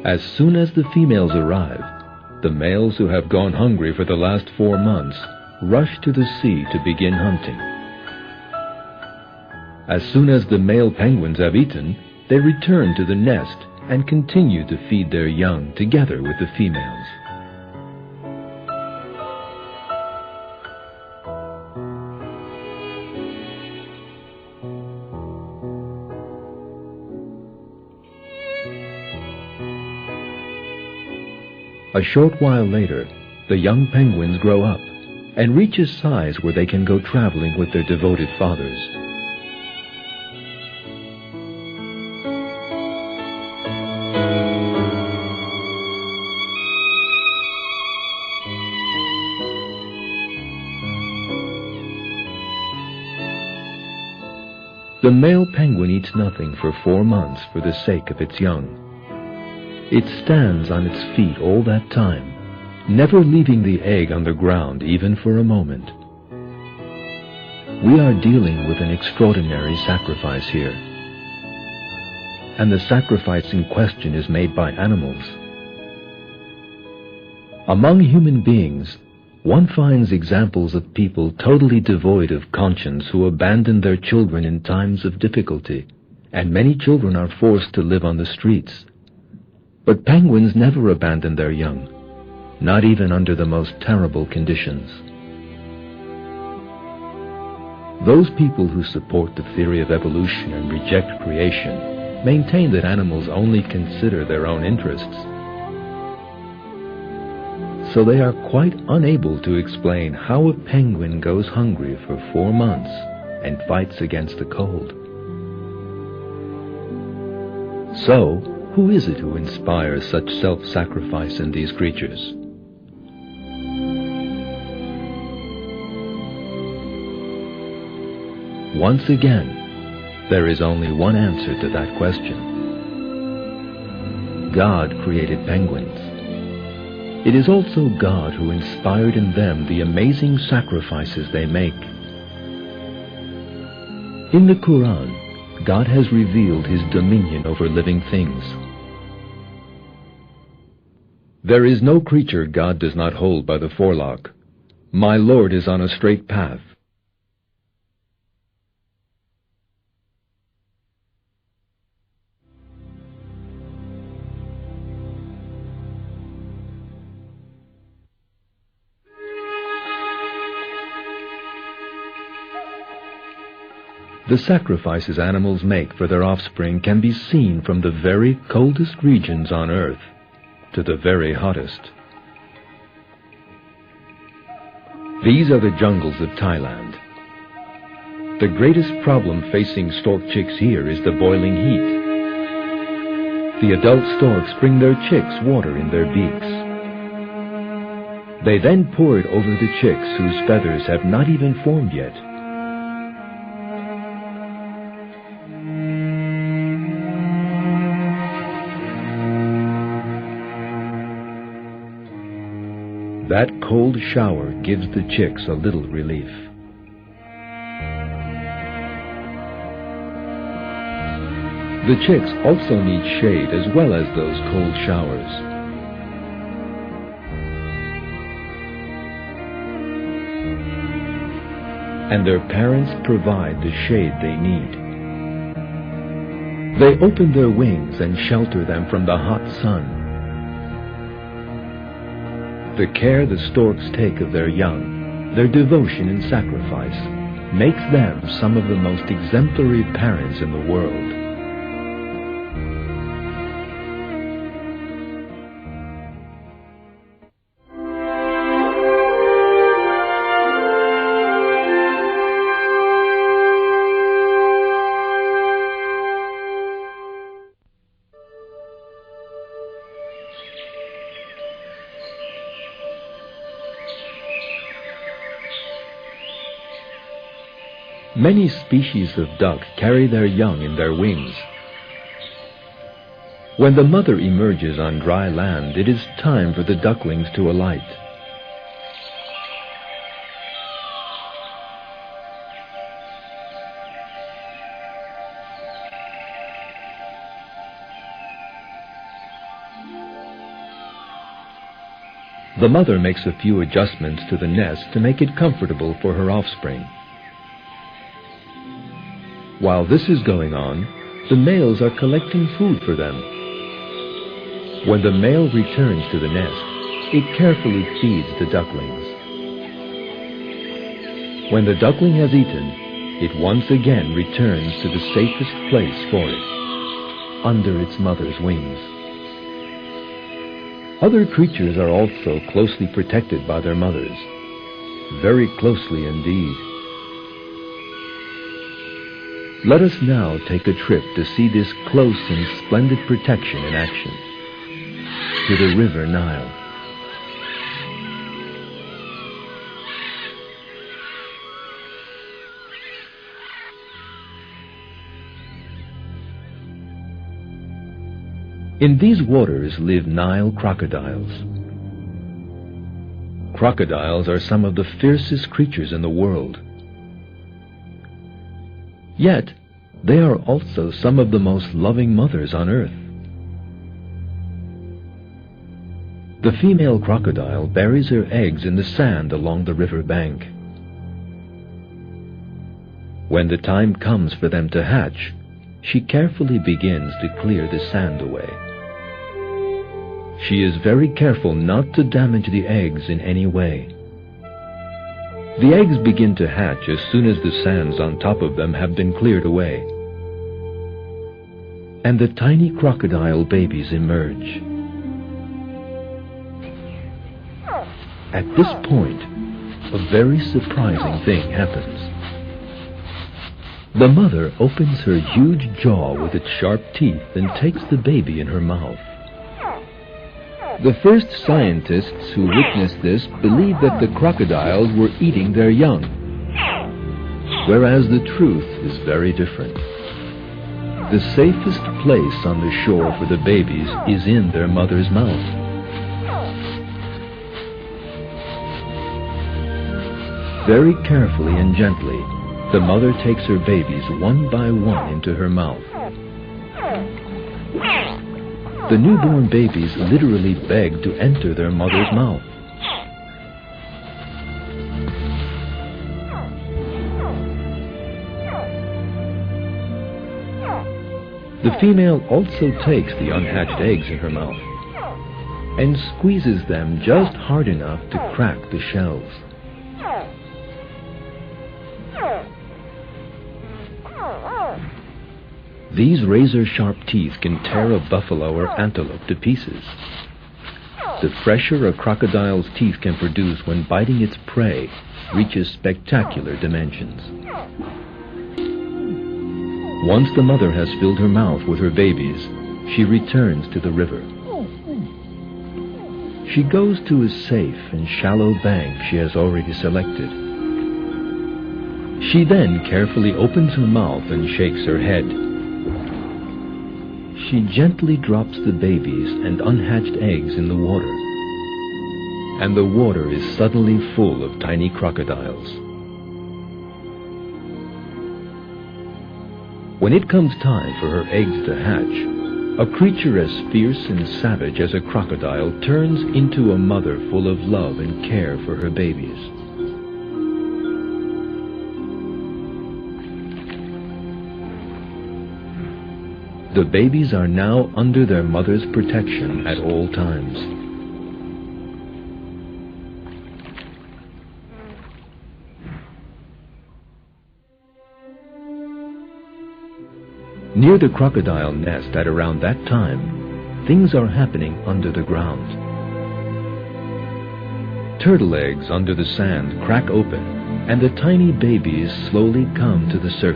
As soon as the females arrive, the males who have gone hungry for the last 4 months rush to the sea to begin hunting. As soon as the male penguins have eaten, they return to the nest and continue to feed their young together with the females. A short while later, the young penguins grow up and reach a size where they can go traveling with their devoted fathers. The male penguin eats nothing for 4 months for the sake of its young. It stands on its feet all that time, never leaving the egg on the ground even for a moment. We are dealing with an extraordinary sacrifice here. And the sacrifice in question is made by animals. Among human beings, one finds examples of people totally devoid of conscience who abandon their children in times of difficulty, and many children are forced to live on the streets. But penguins never abandon their young, not even under the most terrible conditions. Those people who support the theory of evolution and reject creation maintain that animals only consider their own interests. So they are quite unable to explain how a penguin goes hungry for 4 months and fights against the cold. So, who is it who inspires such self-sacrifice in these creatures? Once again, there is only one answer to that question. God created penguins. It is also God who inspired in them the amazing sacrifices they make. In the Quran, God has revealed His dominion over living things. There is no creature God does not hold by the forelock. My Lord is on a straight path. The sacrifices animals make for their offspring can be seen from the very coldest regions on earth to the very hottest. These are the jungles of Thailand. The greatest problem facing stork chicks here is the boiling heat. The adult storks bring their chicks water in their beaks. They then pour it over the chicks whose feathers have not even formed yet. That cold shower gives the chicks a little relief. The chicks also need shade as well as those cold showers. And their parents provide the shade they need. They open their wings and shelter them from the hot sun. The care the storks take of their young, their devotion and sacrifice, makes them some of the most exemplary parents in the world. Many species of duck carry their young in their wings. When the mother emerges on dry land, it is time for the ducklings to alight. The mother makes a few adjustments to the nest to make it comfortable for her offspring. While this is going on, the males are collecting food for them. When the male returns to the nest, it carefully feeds the ducklings. When the duckling has eaten, it once again returns to the safest place for it, under its mother's wings. Other creatures are also closely protected by their mothers, very closely indeed. Let us now take a trip to see this close and splendid protection in action, to the river Nile. In these waters live Nile crocodiles. Crocodiles are some of the fiercest creatures in the world. Yet, they are also some of the most loving mothers on earth. The female crocodile buries her eggs in the sand along the river bank. When the time comes for them to hatch, she carefully begins to clear the sand away. She is very careful not to damage the eggs in any way. The eggs begin to hatch as soon as the sands on top of them have been cleared away. And the tiny crocodile babies emerge. At this point, a very surprising thing happens. The mother opens her huge jaw with its sharp teeth and takes the baby in her mouth. The first scientists who witnessed this believed that the crocodiles were eating their young, whereas the truth is very different. The safest place on the shore for the babies is in their mother's mouth. Very carefully and gently, the mother takes her babies one by one into her mouth. The newborn babies literally beg to enter their mother's mouth. The female also takes the unhatched eggs in her mouth and squeezes them just hard enough to crack the shells. These razor-sharp teeth can tear a buffalo or antelope to pieces. The pressure a crocodile's teeth can produce when biting its prey reaches spectacular dimensions. Once the mother has filled her mouth with her babies, she returns to the river. She goes to a safe and shallow bank she has already selected. She then carefully opens her mouth and shakes her head. She gently drops the babies and unhatched eggs in the water, and the water is suddenly full of tiny crocodiles. When it comes time for her eggs to hatch, a creature as fierce and savage as a crocodile turns into a mother full of love and care for her babies. The babies are now under their mother's protection at all times. Near the crocodile nest at around that time, things are happening under the ground. Turtle eggs under the sand crack open, and the tiny babies slowly come to the surface.